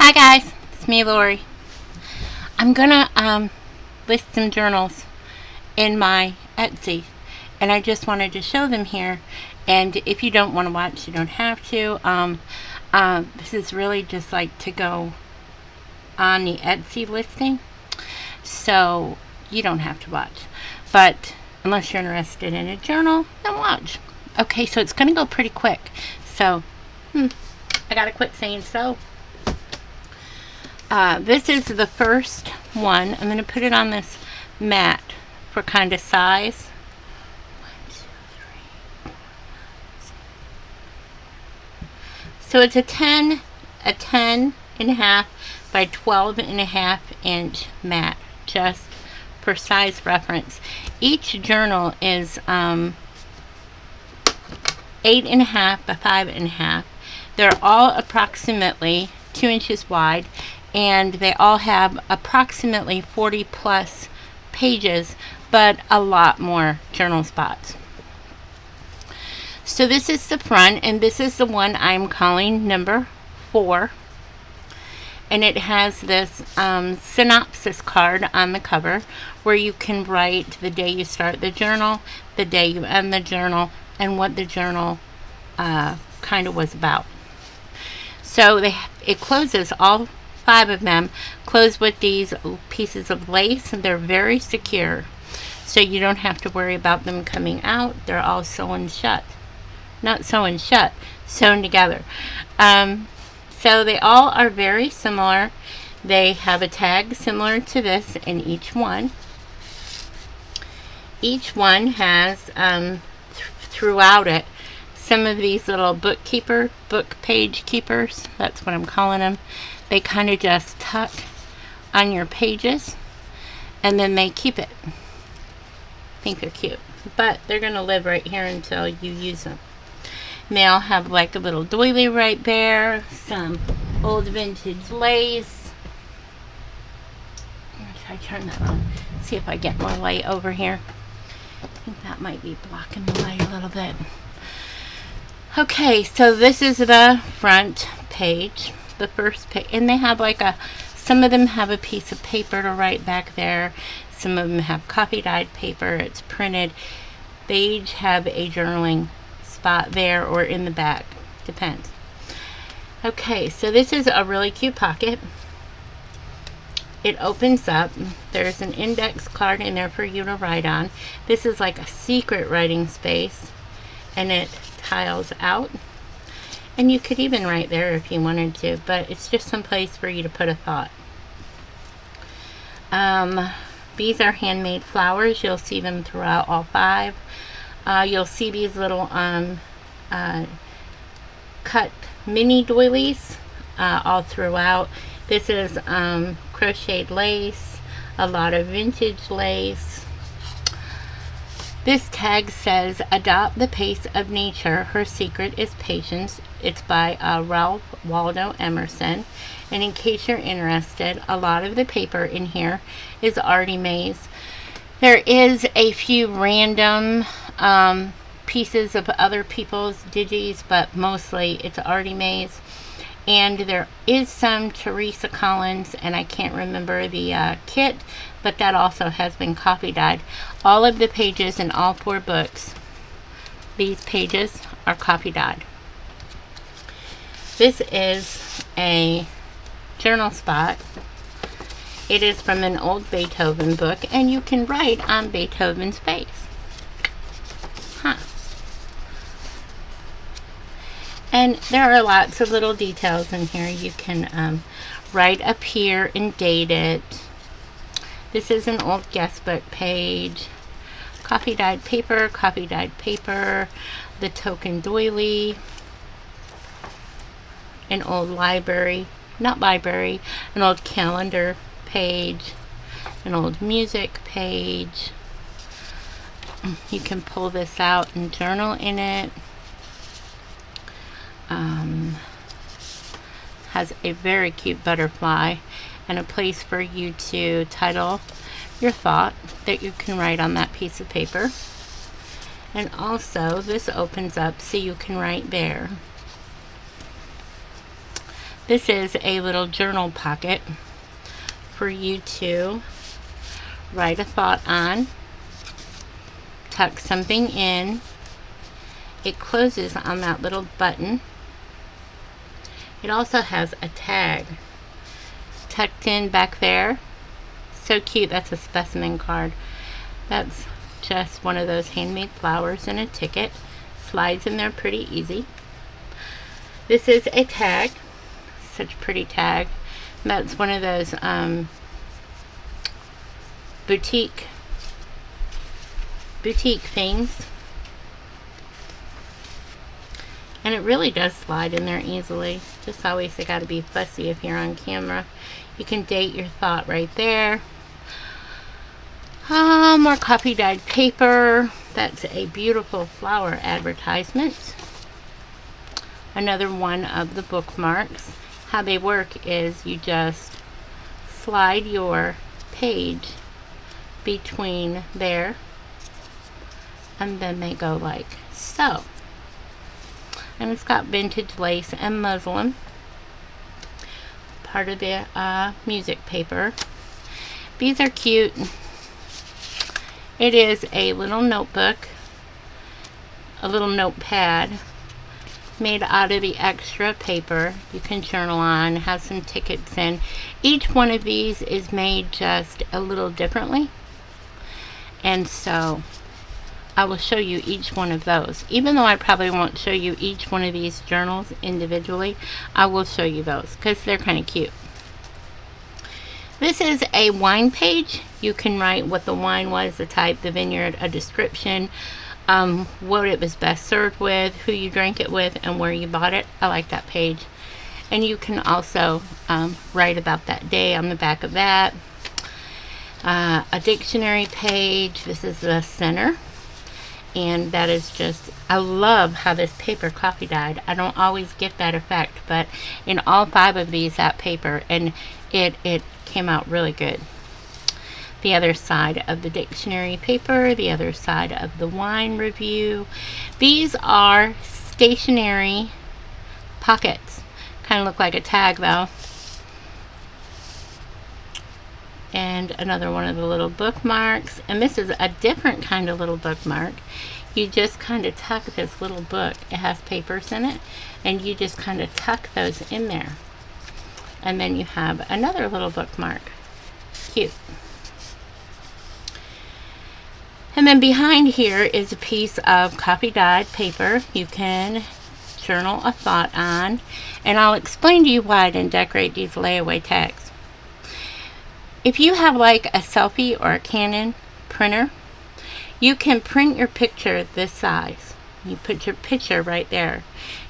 Hi guys, it's me, Lorri. I'm gonna list some journals in my Etsy, and I just wanted to show them here. And if you don't want to watch, you don't have to. This is really just like to go on the Etsy listing, so you don't have to watch. But unless you're interested in a journal, then watch. Okay, so it's gonna go pretty quick. So, I got a quick saying so. This is the first one. I'm going to put it on this mat for kind of size. 1, 2, 3, 4. So it's a 10 and a half by 12 and a half inch mat, just for size reference. Each journal is 8 and a half by 5 and a half. They're all approximately 2 inches wide, and they all have approximately 40 plus pages, but a lot more journal spots. So this is the front, and this is the one I'm calling number 4. And it has this synopsis card on the cover where you can write the day you start the journal, the day you end the journal, and what the journal kind of was about. So it closes, all 5 of them close with these pieces of lace, and they're very secure. So you don't have to worry about them coming out. They're all sewn shut. Not sewn shut, sewn together. So they all are very similar. They have a tag similar to this in each one. Each one has, throughout it, some of these little book page keepers, that's what I'm calling them. They kind of just tuck on your pages, and then they keep it. I think they're cute, but they're going to live right here until you use them. And they all have like a little doily right there, some old vintage lace. I'm going to try to turn that on, see if I get more light over here. I think that might be blocking the light a little bit. Okay, so this is the front page, the first page, and they have like some of them have a piece of paper to write back there. Some of them have coffee dyed paper. It's printed. They each have a journaling spot there or in the back, depends. Okay, so this is a really cute pocket. It opens up. There's an index card in there for you to write on. This is like a secret writing space, and it tiles out, and you could even write there if you wanted to, but it's just some place for you to put a thought. These are handmade flowers. You'll see them throughout all 5. You'll see these little cut mini doilies all throughout. This is crocheted lace, a lot of vintage lace. This tag says, "Adopt the pace of nature. Her secret is patience." It's by Ralph Waldo Emerson. And in case you're interested, a lot of the paper in here is Artie Mae's. There is a few random pieces of other people's digis, but mostly it's Artie Mae's. And there is some Teresa Collins, and I can't remember the kit, but that also has been coffee dyed. All of the pages in all 4 books, these pages are coffee dyed. This is a journal spot. It is from an old Beethoven book, and you can write on Beethoven's face. And there are lots of little details in here. You can write up here and date it. This is an old guest book page. Coffee dyed paper, the token doily, an old an old calendar page, an old music page. You can pull this out and journal in it. Has a very cute butterfly and a place for you to title your thought that you can write on that piece of paper. And also this opens up so you can write there. This is a little journal pocket for you to write a thought on, tuck something in. It closes on that little button. It also has a tag tucked in back there. So cute. That's a specimen card. That's just one of those handmade flowers and a ticket. Slides in there pretty easy. This is a tag. Such a pretty tag. That's one of those boutique things. And it really does slide in there easily. Just always they got to be fussy if you're on camera. You can date your thought right there. More coffee dyed paper. That's a beautiful flower advertisement. Another one of the bookmarks. How they work is you just slide your page between there, and then they go like so. And it's got vintage lace and muslin, part of the music paper. These are cute. It is a little notebook, a little notepad made out of the extra paper you can journal on. Has some tickets in. Each one of these is made just a little differently, and so I will show you each one of those. Even though I probably won't show you each one of these journals individually, I will show you those because they're kind of cute. This is a wine page. You can write what the wine was, the type, the vineyard, a description, what it was best served with, who you drank it with, and where you bought it. I like that page. And you can also write about that day on the back of that. A dictionary page. This is the center. And that is just, I love how this paper coffee dyed. I don't always get that effect, but in all 5 of these, that paper, and it came out really good. The other side of the dictionary paper, the other side of the wine review. These are stationery pockets. Kind of look like a tag though. And another one of the little bookmarks. And this is a different kind of little bookmark. You just kind of tuck this little book. It has papers in it. And you just kind of tuck those in there. And then you have another little bookmark. Cute. And then behind here is a piece of coffee dyed paper you can journal a thought on. And I'll explain to you why I didn't decorate these layaway tags. If you have like a selfie or a Canon printer, you can print your picture this size. You put your picture right there.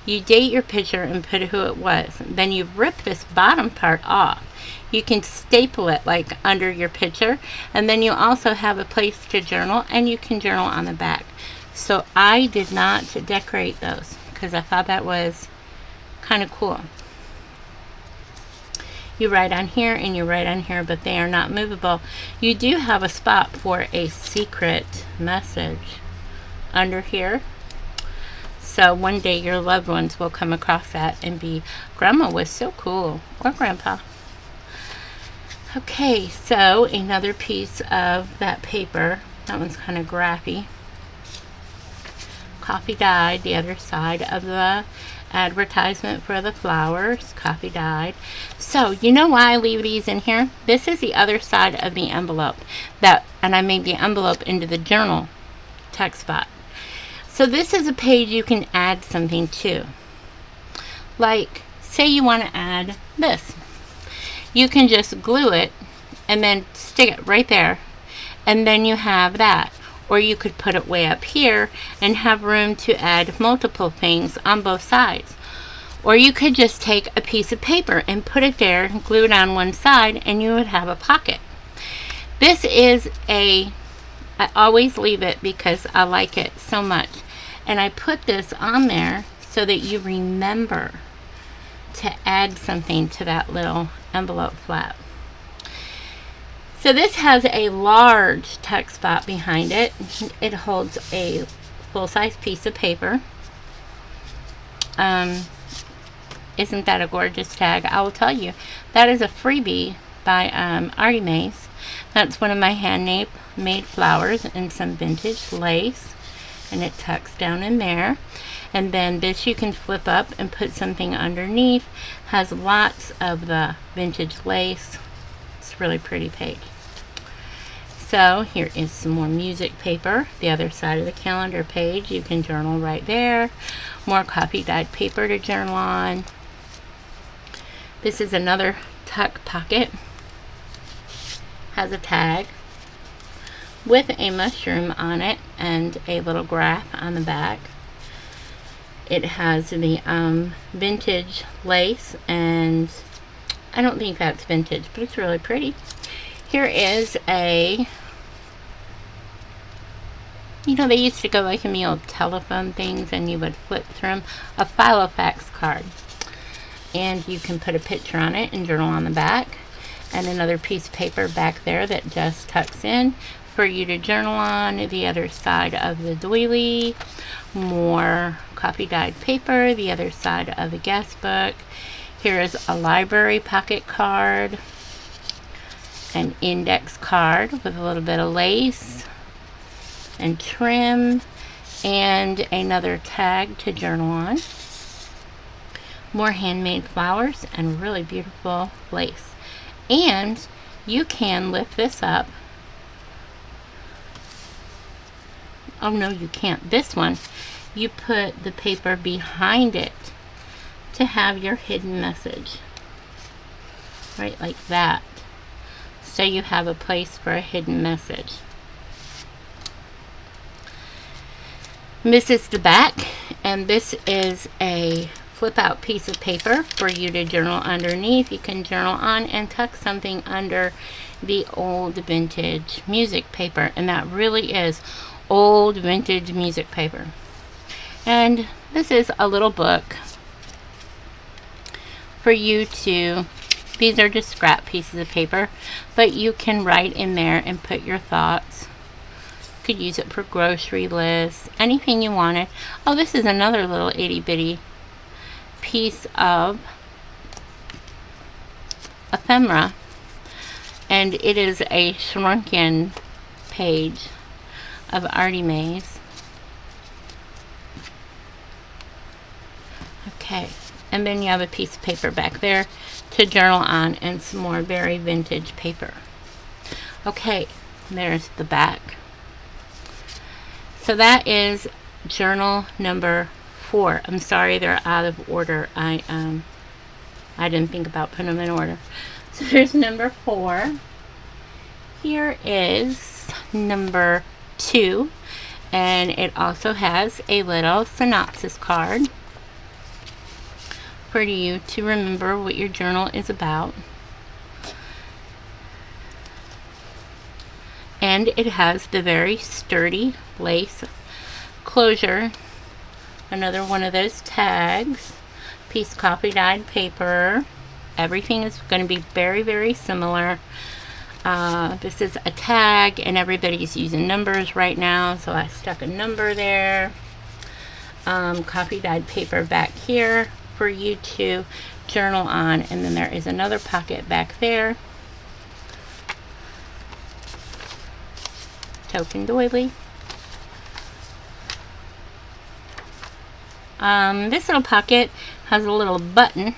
You date your picture and put who it was. Then you rip this bottom part off. You can staple it like under your picture, and then you also have a place to journal, and you can journal on the back. So I did not decorate those because I thought that was kind of cool. You write on here and you write on here, but they are not movable. You do have a spot for a secret message under here. So one day your loved ones will come across that and be, Grandma was so cool, or Grandpa. Okay, so another piece of that paper. That one's kind of graphy. Coffee dyed, the other side of the advertisement for the flowers, coffee dyed. So you know why I leave these in here? This is the other side of the envelope, and I made the envelope into the journal text spot. So this is a page you can add something to. Like, say you want to add this. You can just glue it and then stick it right there, and then you have that. Or you could put it way up here and have room to add multiple things on both sides. Or you could just take a piece of paper and put it there, glue it on one side, and you would have a pocket. This is I always leave it because I like it so much. And I put this on there so that you remember to add something to that little envelope flap. So this has a large text spot behind it. It holds a full-size piece of paper. Isn't that a gorgeous tag? I will tell you, that is a freebie by Artie Mays. That's one of my handmade flowers and some vintage lace, and it tucks down in there. And then this you can flip up and put something underneath. Has lots of the vintage lace. It's a really pretty page. So here is some more music paper. The other side of the calendar page, you can journal right there. More coffee dyed paper to journal on. This is another tuck pocket. Has a tag with a mushroom on it and a little graph on the back. It has the vintage lace, and I don't think that's vintage, but it's really pretty. Here is a, you know, they used to go like in the old telephone things and you would flip through them, a Filofax card. And you can put a picture on it and journal on the back. And another piece of paper back there that just tucks in for you to journal on. The other side of the doily. More coffee dyed paper. The other side of the guest book. Here's a library pocket card. An index card with a little bit of lace and trim, and another tag to journal on. More handmade flowers and really beautiful lace. And you can lift this up. Oh no, you can't. This one, you put the paper behind it to have your hidden message. Right, like that. So you have a place for a hidden message. This is the back, and this is a flip out piece of paper for you to journal underneath. You can journal on and tuck something under the old vintage music paper, and that really is old vintage music paper. And this is a little book for you to, these are just scrap pieces of paper, but you can write in there and put your thoughts. You could use it for grocery lists, anything you wanted. Oh, this is another little itty bitty piece of ephemera, and it is a shrunken page of Artie Mays. Okay, and then you have a piece of paper back there to journal on, and some more very vintage paper. Okay, there's the back. So that is journal number 4. I'm sorry they're out of order. I didn't think about putting them in order. So there's number 4. Here is number 2, and it also has a little synopsis card for you to remember what your journal is about. And it has the very sturdy lace closure. Another one of those tags. Piece of coffee dyed paper. Everything is going to be very, very similar. This is a tag, and everybody's using numbers right now, so I stuck a number there. Coffee dyed paper back here for you to journal on, and then there is another pocket back there. Token doily. This little pocket has a little button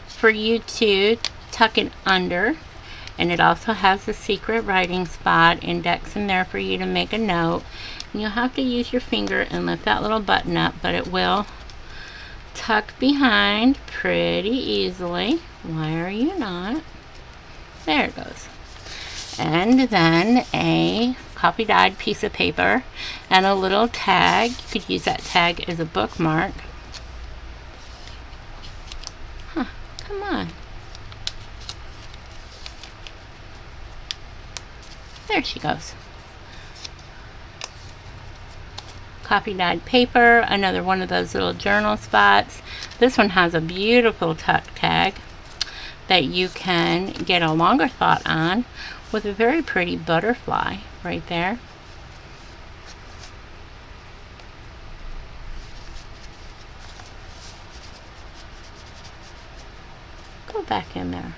for you to tuck it under, and it also has a secret writing spot index in there for you to make a note. And you'll have to use your finger and lift that little button up, but it will tuck behind pretty easily. Why are you not? There it goes. And then a coffee dyed piece of paper and a little tag. You could use that tag as a bookmark. Huh, come on. There she goes. Coffee dyed paper, another one of those little journal spots. This one has a beautiful tuck tag that you can get a longer thought on with a very pretty butterfly right there. go back in there.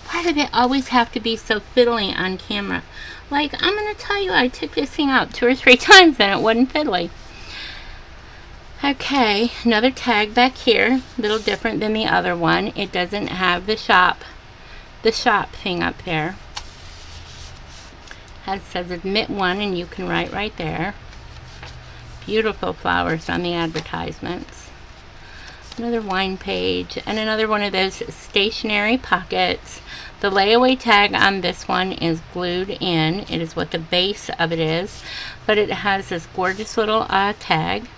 Why do they always have to be so fiddly on camera? Like, I'm going to tell you, I took this thing out 2 or 3 times and it wasn't fiddly. Okay, another tag back here, a little different than the other one. It doesn't have the shop thing up there. It says admit 1 and you can write right there. Beautiful flowers on the advertisements. Another wine page and another one of those stationery pockets. The layaway tag on this one is glued in. It is what the base of it is, but it has this gorgeous little tag.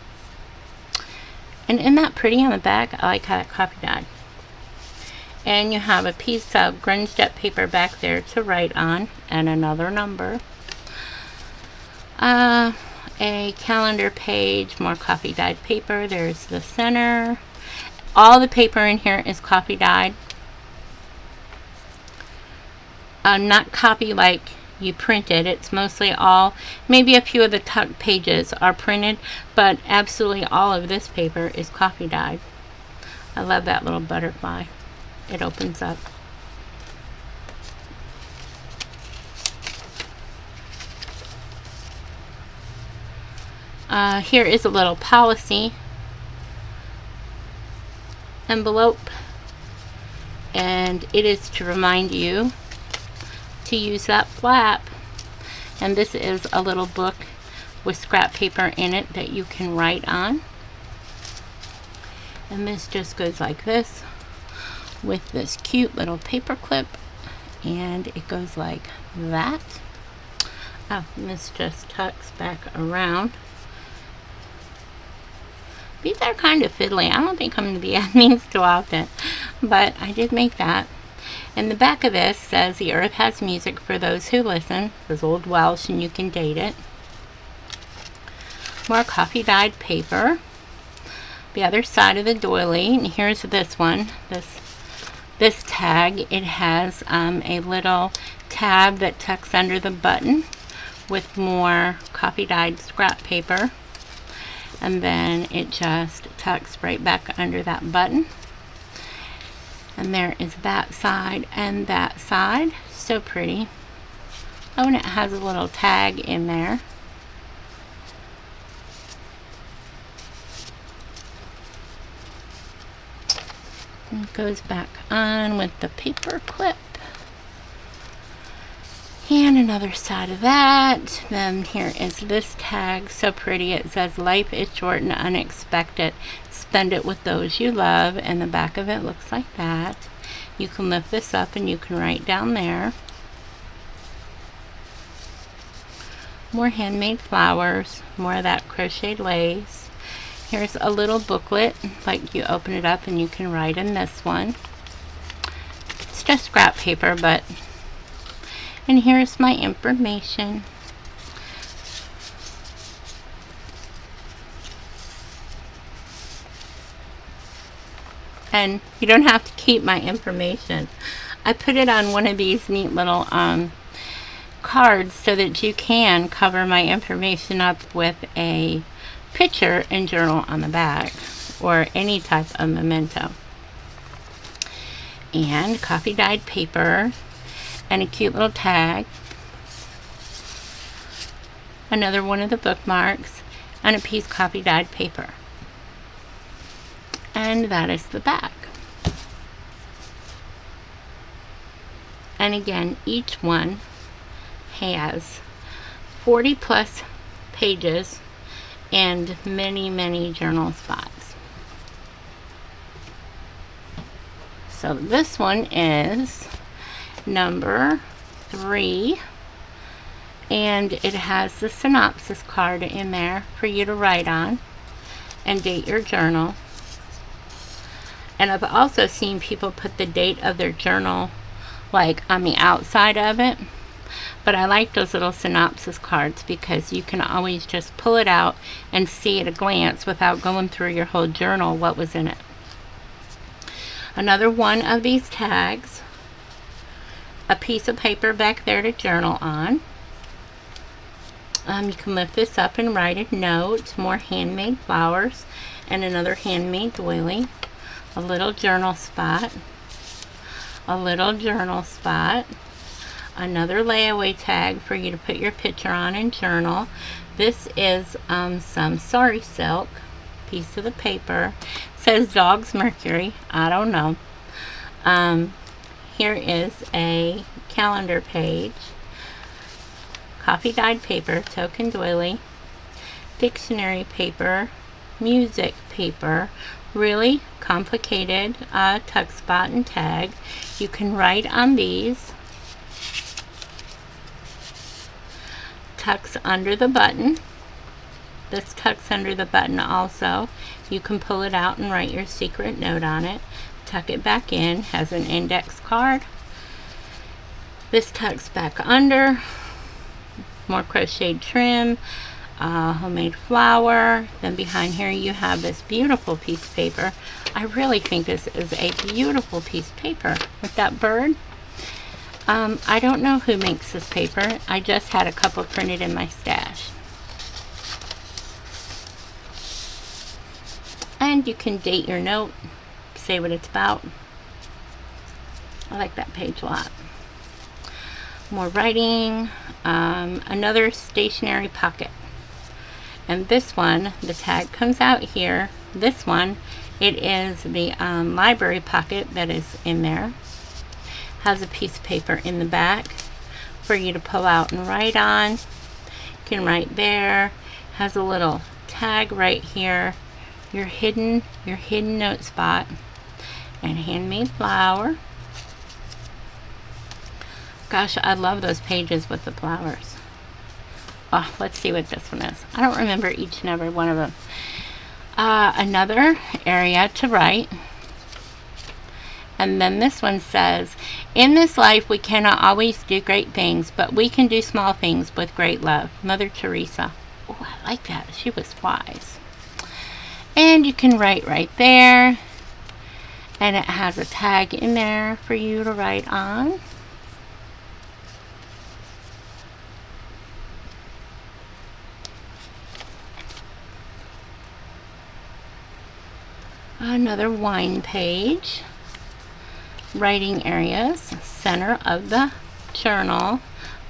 And isn't that pretty on the back? I like how that copy dyed. And you have a piece of grunged up paper back there to write on, and another number. A calendar page, more coffee dyed paper. There's the center. All the paper in here is coffee dyed. Not copy like you printed. It's mostly all, maybe a few of the tucked pages are printed, but absolutely all of this paper is coffee dyed. I love that little butterfly. It opens up. Here is a little policy envelope, and it is to remind you to use that flap. And this is a little book with scrap paper in it that you can write on. And this just goes like this with this cute little paper clip, and it goes like that. Oh, and this just tucks back around. These are kind of fiddly. I don't think I'm going to be admins too often, but I did make that. And the back of this says the earth has music for those who listen. It's old Welsh and you can date it. More coffee dyed paper. The other side of the doily, and here's this one, this tag. It has a little tab that tucks under the button with more coffee dyed scrap paper, and then it just tucks right back under that button. And there is that side and that side. So pretty. Oh, and it has a little tag in there. And it goes back on with the paper clip. And another side of that. Then here is this tag. So pretty. It says life is short and unexpected. Spend it with those you love. And the back of it looks like that. You can lift this up and you can write down there. More handmade flowers. More of that crocheted lace. Here's a little booklet. Like you open it up and you can write in this one. It's just scrap paper, but... And here's my information. And you don't have to keep my information. I put it on one of these neat little cards so that you can cover my information up with a picture and journal on the back, or any type of memento. And coffee dyed paper, and a cute little tag. Another one of the bookmarks, and a piece of coffee dyed paper. And that is the back. And again, each one has 40 plus pages and many, many journal spots. So this one is number 3, and it has the synopsis card in there for you to write on and date your journal. And I've also seen people put the date of their journal like on the outside of it, but I like those little synopsis cards because you can always just pull it out and see at a glance without going through your whole journal what was in it. Another one of these tags, a piece of paper back there to journal on. You can lift this up and write a note. More handmade flowers and another handmade doily. A little journal spot. a little journal spot, another layaway tag for you to put your picture on and journal. This is some Sorry silk, piece of the paper. It says Dog's Mercury. I don't know. Here is a calendar page, coffee dyed paper, token doily, dictionary paper, music paper, really complicated tuck spot and tag. You can write on these. Tucks under the button. This tucks under the button also. You can pull it out and write your secret note on it. Tuck it back in. Has an index card. This tucks back under. More crocheted trim. Homemade flower. Then behind here you have this beautiful piece of paper. I really think this is a beautiful piece of paper with that bird. I don't know who makes this paper. I just had a couple printed in my stash. And you can date your note, say what it's about. I like that page a lot. More writing, another stationery pocket. And this one, the tag comes out here. This one, it is the library pocket that is in there. Has a piece of paper in the back for you to pull out and write on. You can write there. Has a little tag right here. Your hidden note spot. And handmade flower. Gosh, I love those pages with the flowers. Oh, let's see what this one is. I don't remember each and every one of them. Another area to write. And then this one says, in this life we cannot always do great things, but we can do small things with great love. Mother Teresa. Oh, I like that. She was wise. And you can write right there. And it has a tag in there for you to write on. Another wine page. Writing areas. Center of the journal.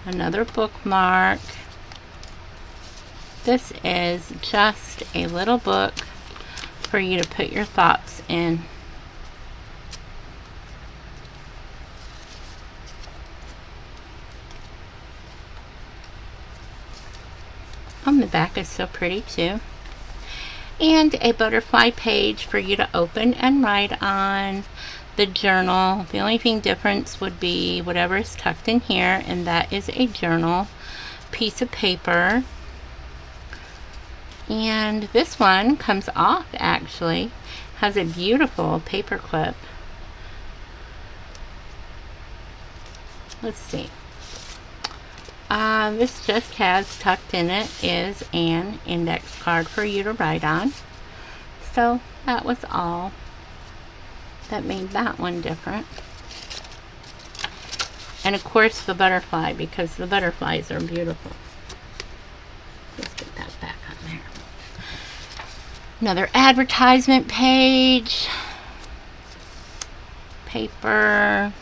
Another bookmark. This is just a little book for you to put your thoughts in. On the back is so pretty too. And a butterfly page for you to open and write on. The journal, the only thing difference would be whatever is tucked in here, and that is a journal piece of paper. And this one comes off actually. Has a beautiful paper clip. Let's see. This just has tucked in it is an index card for you to write on. So that was all that made that one different. And of course the butterfly, because the butterflies are beautiful. Let's get that back on there. Another advertisement page. Paper.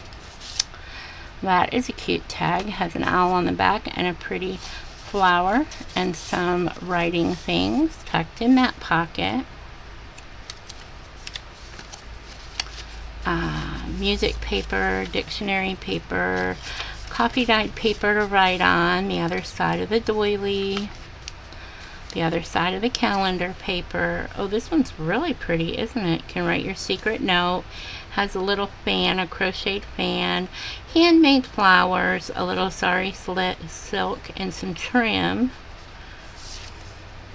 That is a cute tag. Has an owl on the back and a pretty flower and some writing things tucked in that pocket. Music paper, dictionary paper, coffee dyed paper to write on, the other side of the doily, the other side of the calendar paper. Oh, this one's really pretty, isn't it? You can write your secret note. Has a little fan, a crocheted fan, handmade flowers, a little sari silk, and some trim.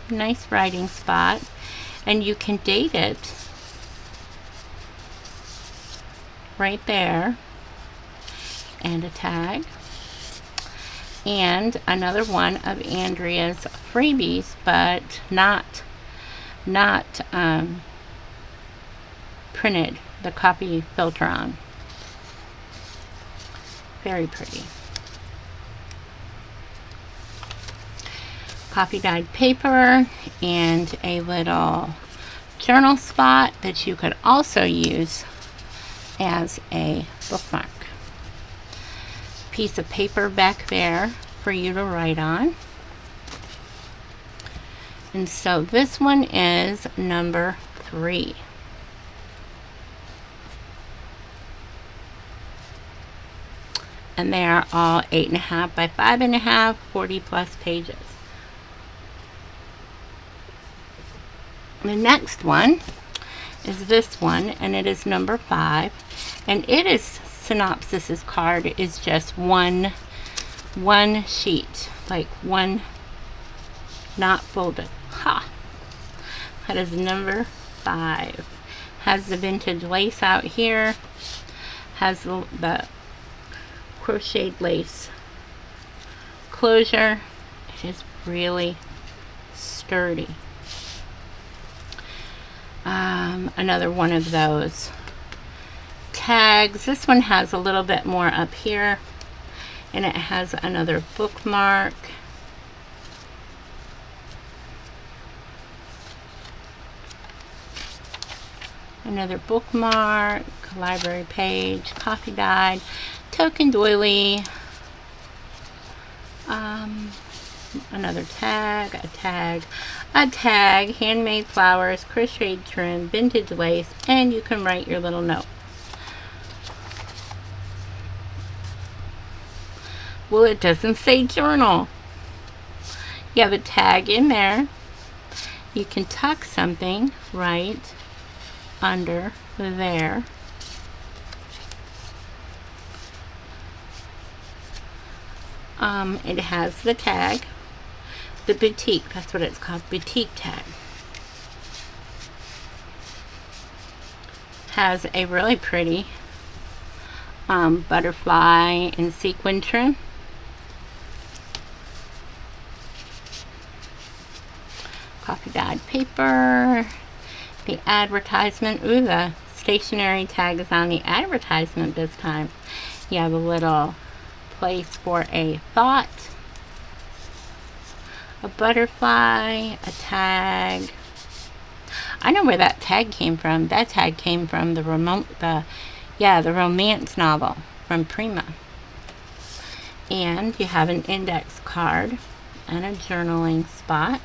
Nice writing spot. And you can date it right there. And a tag. And another one of Andrea's freebies, but not printed. The copy filter on. Very pretty. Coffee dyed paper and a little journal spot that you could also use as a bookmark. Piece of paper back there for you to write on. And so this one is number 3. And they are all 8.5 by 5.5, 40 plus pages. The next one is this one, and it is number 5, and it is synopsis's card is just one sheet, like one, not folded. That is number 5. Has the vintage lace out here, has the crocheted lace closure. It is really sturdy. Another one of those tags. This one has a little bit more up here, and it has another bookmark. Another bookmark, library page, coffee dyed, token doily, another tag, a tag, handmade flowers, crocheted trim, vintage lace, and you can write your little note. Well, it doesn't say journal. You have a tag in there. You can tuck something right under there. It has the tag, the boutique, that's what it's called, boutique tag. Has a really pretty butterfly and sequin trim. Coffee dyed paper. The advertisement. Ooh, the stationery tag is on the advertisement this time. You have a little place for a thought, a butterfly, a tag. I know where that tag came from. That tag came from the romance novel from Prima. And you have an index card and a journaling spot.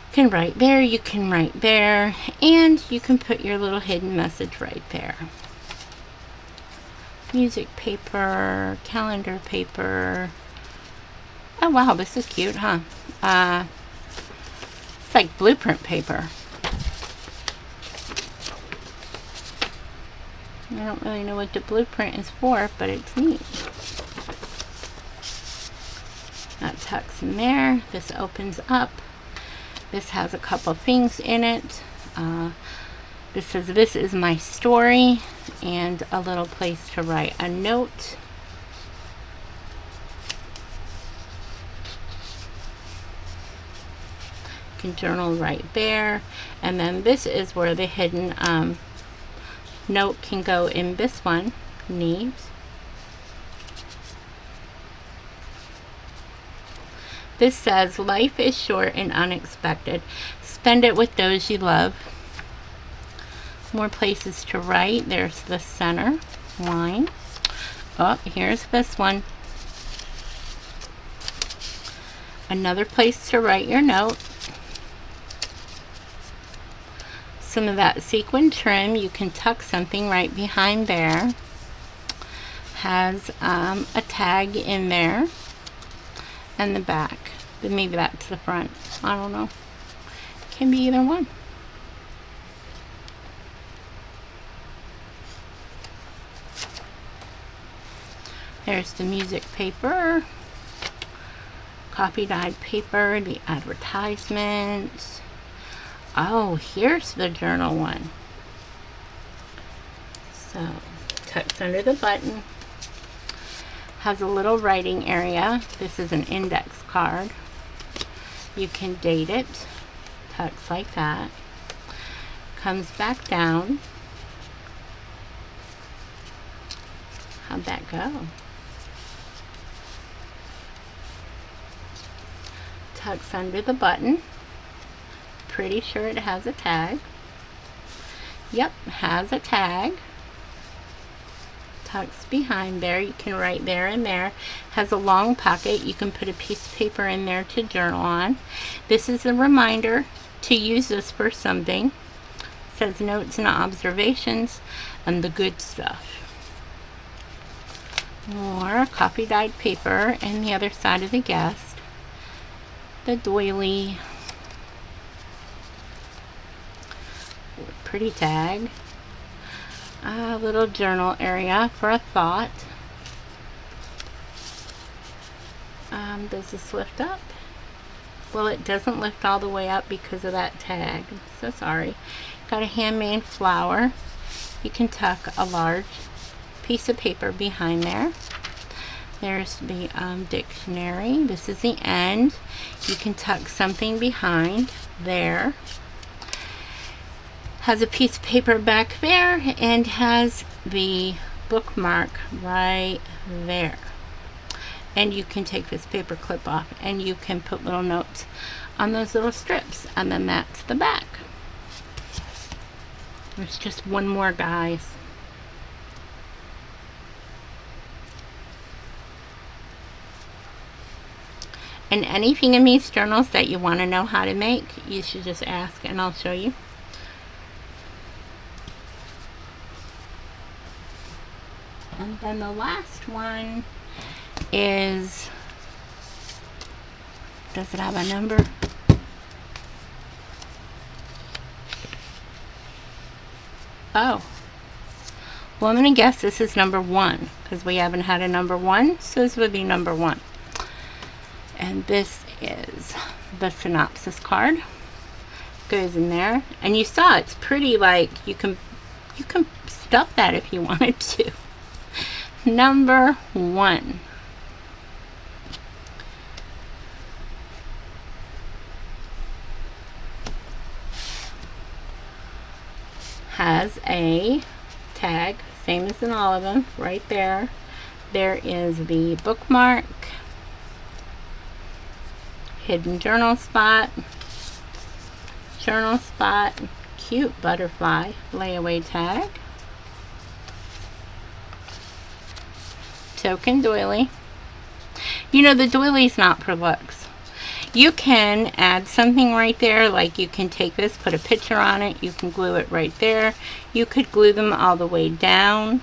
You can write there, you can write there, and you can put your little hidden message right there. Music paper, calendar paper. Oh wow, this is cute, huh? It's like blueprint paper. I don't really know what the blueprint is for, but it's neat. That tucks in there. This opens up. This has a couple things in it. This says, "This is my story," and a little place to write a note. You can journal right there. And then this is where the hidden note can go in this one. Neat. This says, "Life is short and unexpected. Spend it with those you love." More places to write. There's the center line. Oh, here's this one. Another place to write your note. Some of that sequin trim, you can tuck something right behind there. Has a tag in there. And the back. But maybe that's the front. I don't know. Can be either one. There's the music paper. Coffee dyed paper. The advertisements. Oh, here's the journal one. So, tucks under the button. Has a little writing area. This is an index card. You can date it. Tucks like that. Comes back down. How'd that go? Tucks under the button. Pretty sure it has a tag. Yep, has a tag. Tucks behind there. You can write there and there. Has a long pocket. You can put a piece of paper in there to journal on. This is a reminder to use this for something. It says notes and observations and the good stuff. More coffee dyed paper and the other side of the guest. The doily. Pretty tag. A little journal area for a thought. Does this lift up? Well, it doesn't lift all the way up because of that tag. I'm so sorry. Got a handmade flower. You can tuck a large piece of paper behind there. There's the dictionary. This is the end. You can tuck something behind there. Has a piece of paper back there and has the bookmark right there. And you can take this paper clip off and you can put little notes on those little strips, and then that's the back. There's just one more, guys. And anything in these journals that you want to know how to make, you should just ask and I'll show you. And then the last one is, does it have a number? Oh. Well, I'm going to guess this is number 1 because we haven't had a number 1, so this would be number 1. And this is the synopsis card. Goes in there. And you saw it's pretty, like you can stuff that if you wanted to. Number 1. Has a tag, same as in all of them, right there. There is the bookmark, hidden journal spot, cute butterfly layaway tag, token doily. You know, the doily's not for looks. You can add something right there, like you can take this, put a picture on it, you can glue it right there. You could glue them all the way down.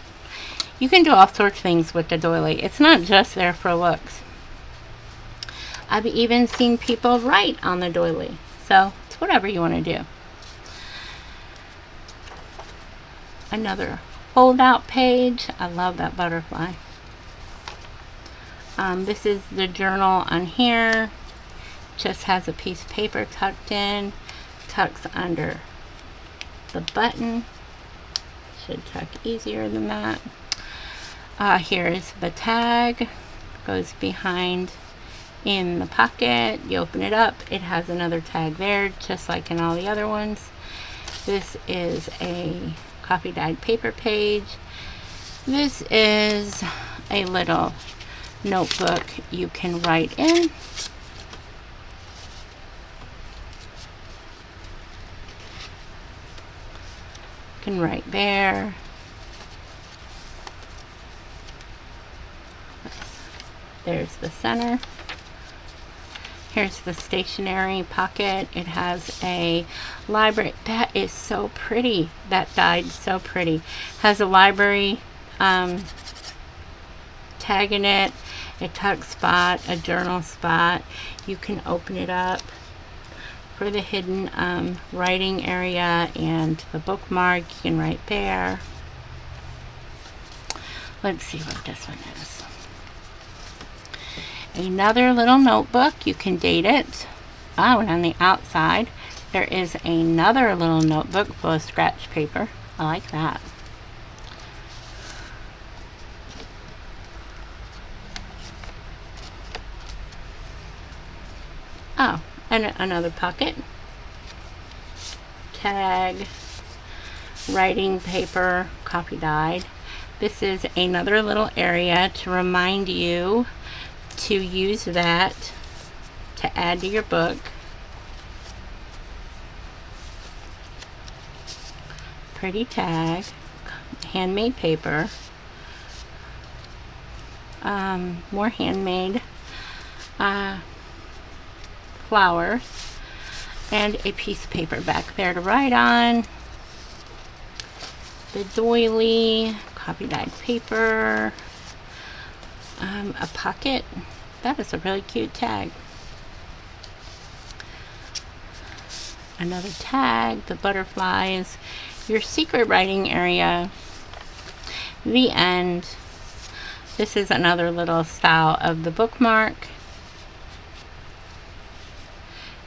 You can do all sorts of things with the doily. It's not just there for looks. I've even seen people write on the doily. So it's whatever you want to do. Another fold-out page. I love that butterfly. This is the journal on here. Just has a piece of paper tucked in. Tucks under the button. Should tuck easier than that. Here's the tag. Goes behind in the pocket. You open it up. It has another tag there, just like in all the other ones. This is a coffee dyed paper page. This is a little notebook you can write in. You can write there. There's the center. Here's the stationery pocket. It has a library. That is so pretty. That dyed so pretty. Has a library tag in it, a tuck spot, a journal spot. You can open it up for the hidden writing area and the bookmark. You can write there. Let's see what this one is. Another little notebook. You can date it. Oh, and on the outside there is another little notebook full of scratch paper. I like that. Oh, and another pocket. Tag, writing paper, coffee dyed. This is another little area to remind you to use that to add to your book. pretty tag, handmade paper, more handmade flowers, and a piece of paper back there to write on. The doily, copy dyed paper, a pocket. That is a really cute tag. Another tag, the butterflies, your secret writing area, the end. This is another little style of the bookmark,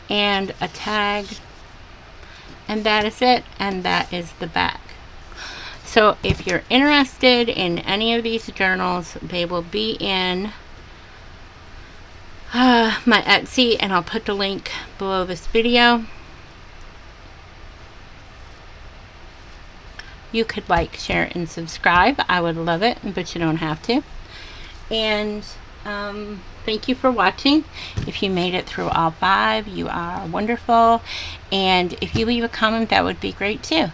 and a tag, and that is it, and that is the back. So if you're interested in any of these journals, they will be in my Etsy, and I'll put the link below this video. You could like, share, and subscribe. I would love it, but you don't have to. And thank you for watching. If you made it through all 5, you are wonderful. And if you leave a comment, that would be great too.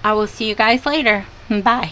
I will see you guys later. Bye.